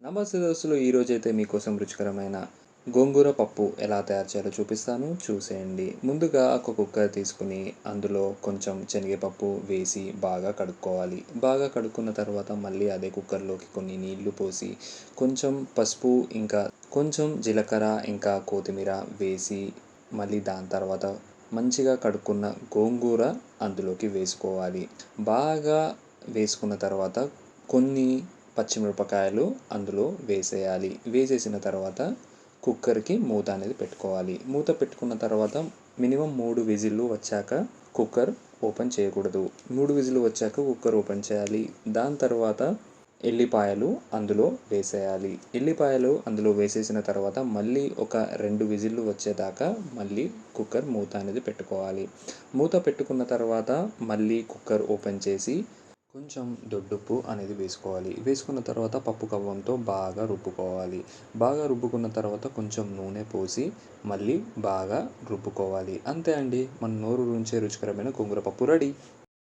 నమస్తే దోస్తులు, ఈరోజైతే మీకోసం రుచికరమైన గోంగూర పప్పు ఎలా తయారు చేయాలో చూపిస్తాను, చూసేయండి. ముందుగా ఒక కుక్కర్ తీసుకుని అందులో కొంచెం శనగపప్పు వేసి బాగా కడుక్కోవాలి. బాగా కడుక్కున్న తర్వాత మళ్ళీ అదే కుక్కర్లోకి కొన్ని నీళ్లు పోసి కొంచెం పసుపు, ఇంకా కొంచెం జీలకర్ర, ఇంకా కొత్తిమీర వేసి మళ్ళీ దాని తర్వాత మంచిగా కడుక్కున్న గోంగూర అందులోకి వేసుకోవాలి. బాగా వేసుకున్న తర్వాత కొన్ని పచ్చిమిరపకాయలు అందులో వేసేయాలి. వేసేసిన తర్వాత కుక్కర్కి మూత అనేది పెట్టుకోవాలి. మూత పెట్టుకున్న తర్వాత మినిమం 3 విజిల్లు వచ్చాక కుక్కర్ ఓపెన్ చేయకూడదు. 3 విజిల్లు వచ్చాక కుక్కర్ ఓపెన్ చేయాలి. దాని తర్వాత ఎల్లిపాయలు అందులో వేసేయాలి. ఎల్లిపాయలు అందులో వేసేసిన తర్వాత మళ్ళీ ఒక 2 విజిల్లు వచ్చేదాకా మళ్ళీ కుక్కర్ మూత అనేది పెట్టుకోవాలి. మూత పెట్టుకున్న తర్వాత మళ్ళీ కుక్కర్ ఓపెన్ చేసి కొంచెం దొడ్డుప్పు అనేది వేసుకోవాలి. వేసుకున్న తర్వాత పప్పు కవ్వంతో బాగా రుబ్బుకోవాలి. బాగా రుబ్బుకున్న తర్వాత కొంచెం నూనె పోసి మళ్ళీ బాగా రుబ్బుకోవాలి. అంతే అండి, మన నోరు రుంచే రుచికరమైన గోంగూర పప్పు రెడీ.